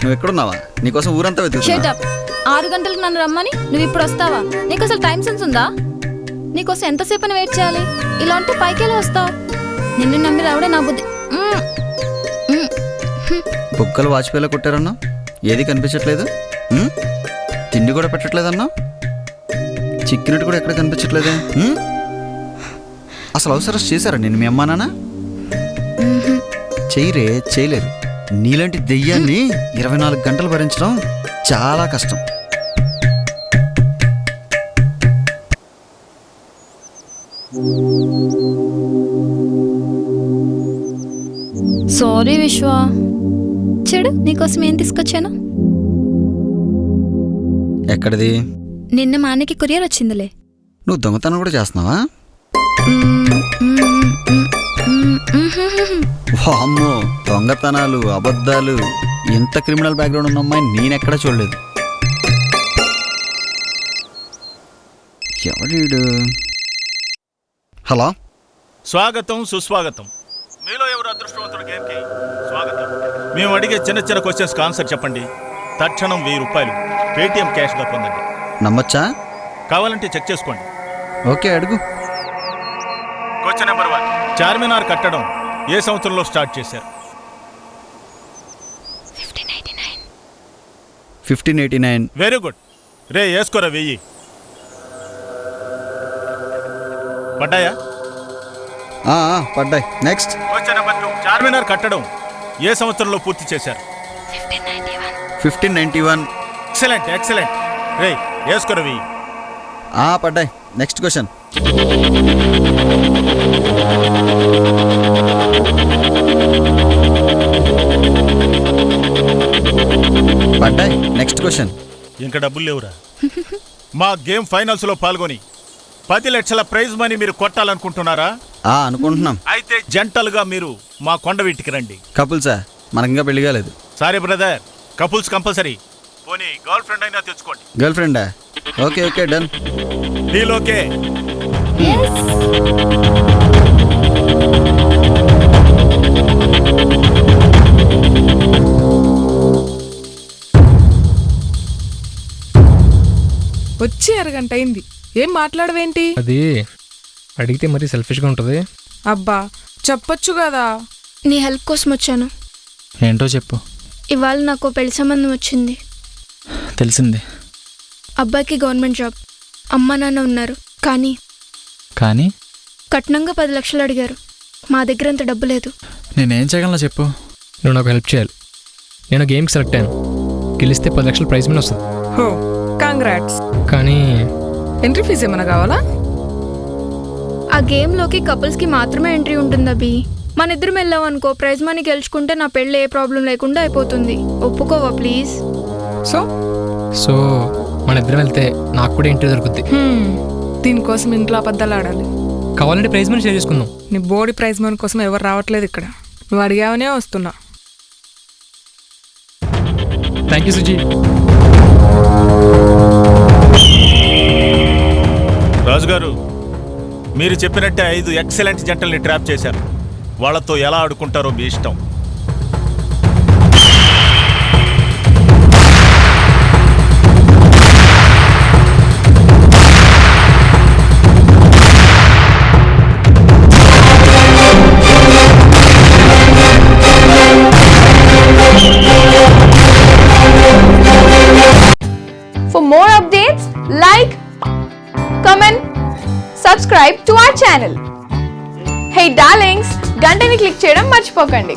నువ్వు ఎక్కడున్నావా? నీకోసం ఊరంతా వెతుకుతున్నా. Shut up. 6 గంటలకు నన్ను రమ్మని నువ్వు ఇప్పుడు వస్తావా? నీకు అసలు టైం సెన్స్ ఉందా? నీకోసం ఎంతసేపు వెయిట్ చేయాలి? ఇలా ఉంటే పైకెలా వస్తావు? నిన్ను నమ్మి రావడే నా బుద్ధి. బుక్కలు వాచిపోయేలా కొట్టారన్నా, ఏది కనిపించట్లేదు. తిండి కూడా పెట్టట్లేదన్నా, చిక్కినట్టు కూడా ఎక్కడ కనిపించట్లేదే. అసలు అవసరం చేశారా నేను మీ అమ్మా నాన్న? చేయలేరు. నీలాంటి దెయ్యాన్ని 24 గంటలు భరించడం చాలా కష్టం. సారీ విశ్వ. చెడు నీకోసం ఏం తీసుకొచ్చాను? ఎక్కడిది? నిన్న మా అన్నకి కొరియర్ వచ్చిందిలే. నువ్వు దొంగతనం కూడా చేస్తున్నావా? వామ్మో, దొంగతనాలు, అబద్ధాలు, ఇంత క్రిమినల్ బ్యాక్గ్రౌండ్ ఉన్న అమ్మాయి నేనెక్కడా చూడలేదు. ఎవడు? హలో, స్వాగతం, సుస్వాగతం. మీలో ఎవరు అదృష్టవంతుడు? గేమ్కి స్వాగతం. మేము అడిగే చిన్న చిన్న క్వశ్చన్స్కి ఆన్సర్ చెప్పండి. తక్షణం 1000 రూపాయలు పేటిఎం క్యాష్గా పొందండి. నమ్మొచ్చా? కావాలంటే చెక్ చేసుకోండి. ఓకే, అడుగు. Question number 1. చార్మినార్ కట్టడం ఏ సంవత్సరంలో స్టార్ట్ చేశారు? 1589. Very good. రే వేసుకోరా 1000. పడ్డాయా? పడ్డాయి. నెక్స్ట్. Question number 2. చార్మినార్ కట్టడం ఏ సంవత్సరంలో పూర్తి చేశారు? 1591. Excellent, excellent. రే వేసుకోరా 1000. పడ్డాయి. Next question. పడ్డాయి. Next question. ఇంకా డబ్బులు లేవురా. మా గేమ్ ఫైనల్స్ లో పాల్గొని 10 లక్షల ప్రైజ్ మనీ మీరు కొట్టాలనుకుంటున్నారా? అనుకుంటున్నాం. అయితే జంటలుగా మీరు మా కొండవీటికి రండి. కపుల్సా? మనకింకా పెళ్లి కాలేదు. Sorry brother, couples compulsory. పోనీ గర్ల్ ఫ్రెండ్ అయినా తెచ్చుకోండి. గర్ల్ ఫ్రెండా? Okay okay, done. Deal okay. వచ్చి అరగంట అయింది, ఏం మాట్లాడవేంటి? అది అడిగితే మరీ సెల్ఫిష్గా ఉంటుంది. అబ్బా చెప్పొచ్చు కదా. నీ హెల్ప్ కోసం వచ్చాను. ఏంటో చెప్పు. ఇవాళ నాకు పెళ్లి సంబంధం వచ్చింది. తెలిసింది. అబ్బాయికి గవర్నమెంట్ జాబ్, అమ్మ నాన్న ఉన్నారు. కానీ కట్నంగా 10 లక్షలు అడిగారు. మా దగ్గర అంత డబ్బు లేదు. నేనేం చేయగలను చెప్పు. నువ్వు నాకు హెల్ప్ చేయాలి. నేను గేమ్కి సెలెక్ట్ అయ్యాను. గెలిస్తే 10 లక్షల ప్రైజ్ మనీ వస్తుంది. హో, కాంగ్రాట్స్. కానీ ఎంట్రీ ఫీజు ఏమైనా కావాలా? ఆ గేమ్లోకి కపుల్స్కి మాత్రమే ఎంట్రీ ఉంటుంది అభి. మన ఇద్దరం వెళ్ళావు అనుకో, ప్రైజ్ మనీ గెలుచుకుంటే నా పెళ్ళి ఏ ప్రాబ్లం లేకుండా అయిపోతుంది. ఒప్పుకోవా ప్లీజ్? సో మన ఇద్దరం వెళ్తే నాకు కూడా ఎంట్రీ దొరుకుద్ది. దీనికోసం ఇంట్లో అబద్ధాలు ఆడాలి. కావాలంటే ప్రైజ్ మనీ షేర్ చేసుకుందాం. నీ బోడీ ప్రైజ్ మనీ కోసం ఎవరు రావట్లేదు ఇక్కడ. నువ్వు అడిగావనే వస్తున్నా. Thank you Suji. రాజుగారు, మీరు చెప్పినట్టే 5 ఎక్సలెంట్ జంటల్ని ట్రాప్ చేశారు. వాళ్ళతో ఎలా ఆడుకుంటారో మీ ఇష్టం. For more updates, like, comment, subscribe to our channel. Hey darlings, గంటని click చేయడం మర్చిపోకండి.